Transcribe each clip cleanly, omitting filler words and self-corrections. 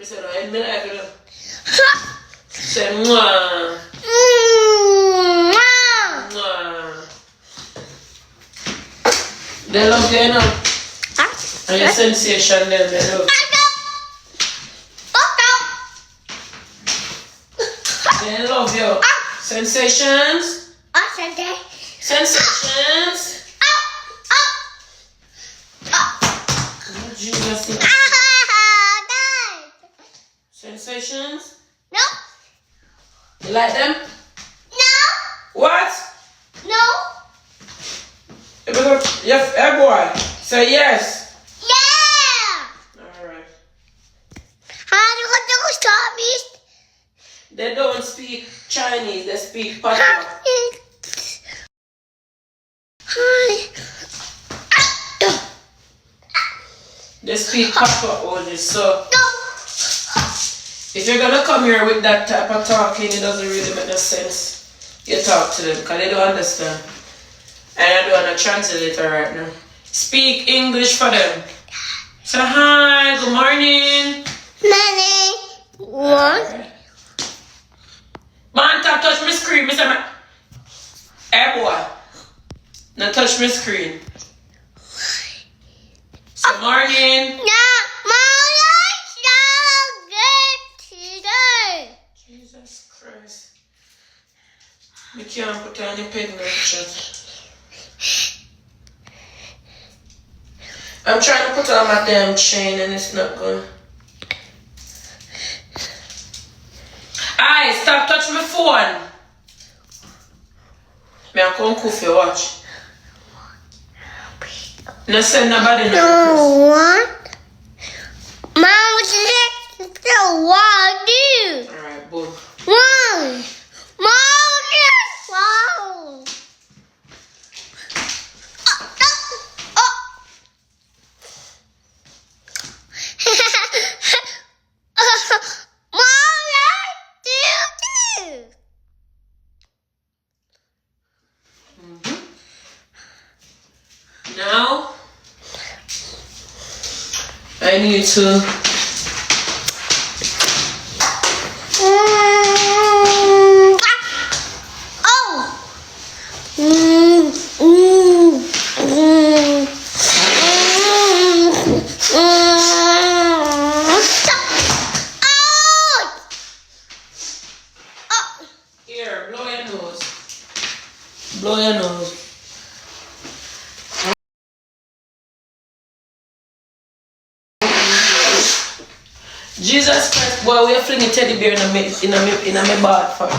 said, I ain't like it. Say, mwah. Mwah. They love you, you know. And your sensation, they love you. They love you. Sensations. Sensations. Jesus. Sensations? No. You like them? No. What? No. Yes, hey boy. Say yes. Yeah. Alright. How do you stop me? They don't speak Chinese, they speak patois. They speak patois only, so if you're gonna come here with that type of talking, it doesn't really make no sense. You talk to them, because they don't understand. And I don't want to translate it right now. Speak English for them. Say hi, good morning. Morning. What? Man, touch my screen. Hey boy. Now touch my screen. Say morning. No, Mama's so good today. Jesus Christ. You can't put on your peg now, chat. I'm trying to put on my damn chain and it's not going. Aye, stop touching my phone. Me I come cook your watch. No send nobody no. What? Mom, let's do what do? Alright, boom. One. Mom, just wow. Now, I need to here, blow your nose. Blow your nose. Jesus Christ, boy, we are flinging teddy bear in a bath for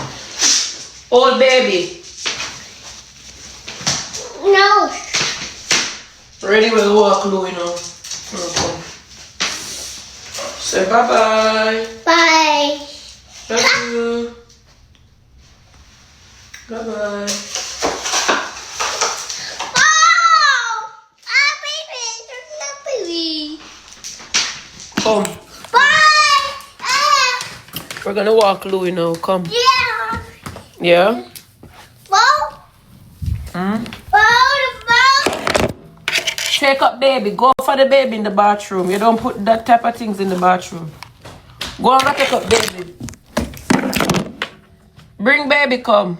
old baby. No. Ready, we'll walk low, you know. Okay. Say bye-bye. Bye. Love you. Bye-bye. Baby. Come. Bye. We're gonna walk Louie now. Come. Yeah. Yeah? Ball. Hmm? Ball. Take up baby. Go for the baby in the bathroom. You don't put that type of things in the bathroom. Go and go take up baby. Bring baby, come.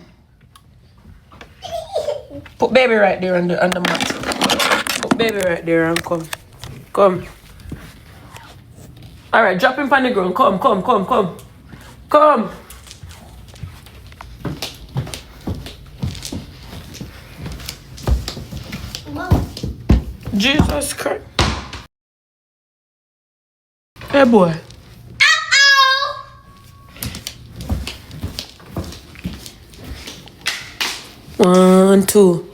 Put baby right there on the mat. Put baby right there and come. Come. Alright, drop him on the ground. Come. Come. Jesus Christ. Hey boy. One, 2,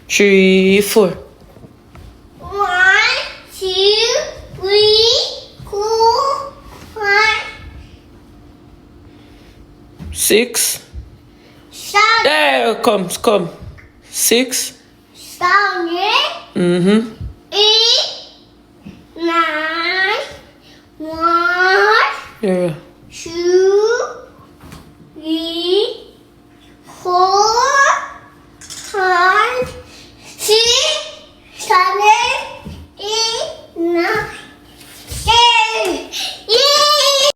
3, 4. 1, 2, 3, 4, 5, 6. 7, There comes. 6. 7, 8, 9, 1, Yeah. 2, 3, 4, 5, 6, 7, 8, 9, 10. Yay!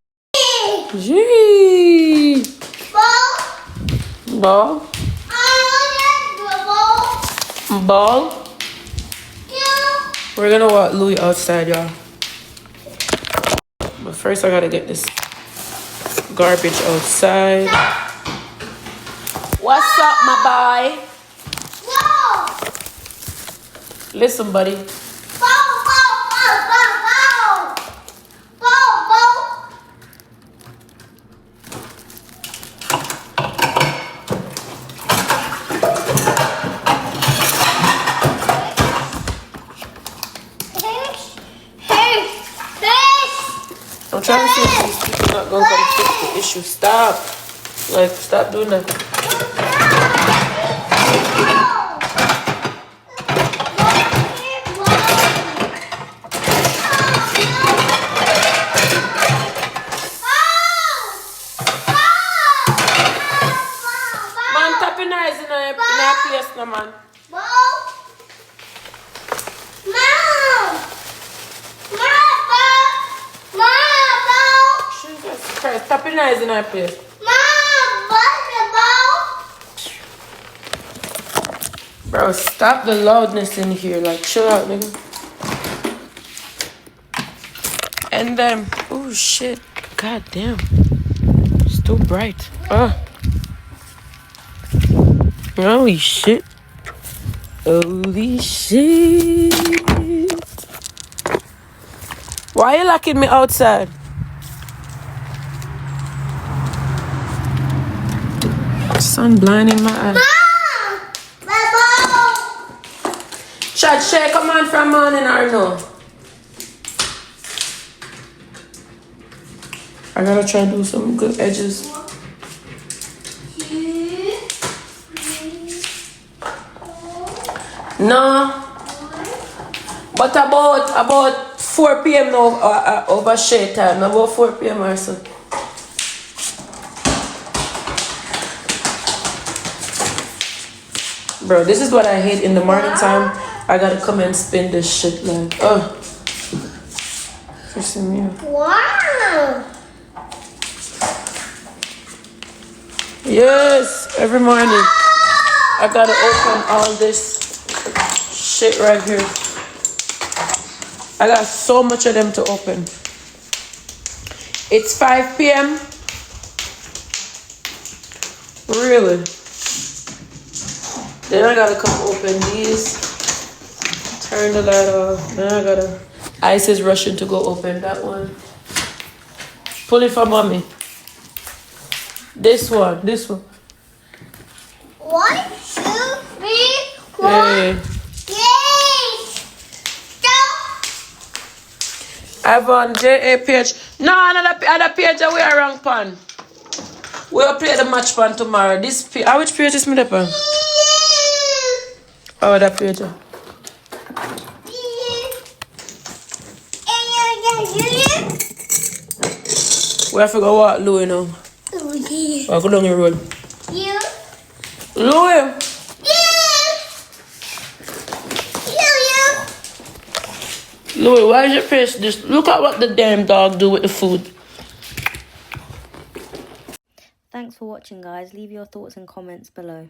Ball? Ball? Yeah. We're gonna walk Louis outside, y'all. But first I gotta get this garbage outside. What's up, my boy? Whoa. Listen, buddy. Bow, bow, bow, bow, bow. Bow, bow. I'm trying to see if these people not gonna come fix the issue. Stop. Like, stop doing that. Man, tap your eyes in our place, no, man. Jesus Christ, tap your eyes in our place. Bro, stop the loudness in here. Like, chill out, nigga. And then, oh shit. God damn. It's too bright. Holy shit. Holy shit. Why are you locking me outside? Sun blinding my eyes. Chad, Shay, come on from morning or no? I gotta try to do some good edges. No. But about 4 p.m. now, over Shay time. About 4 p.m. or so. Bro, this is what I hate in the morning time. I gotta come and spin this shit like, first me. Wow. Yes, every morning I gotta open all this shit right here. I got so much of them to open. It's 5 p.m. Really? Then I gotta come open these, turn the light off. Then I gotta, Ice is rushing to go open that one. Pull it for mommy. This one. 1, 2, 3, 4. Hey. Yes. Ivany, J.A. page. No, another page that we are wrong pan. We'll play the match pan tomorrow. This page, which page is me the pan? Oh, that page. We have to go walk Louis now. Walk down the road. Louis! Louis, why is your face this? Look at what the damn dog do with the food. Thanks for watching, guys. Leave your thoughts and comments below.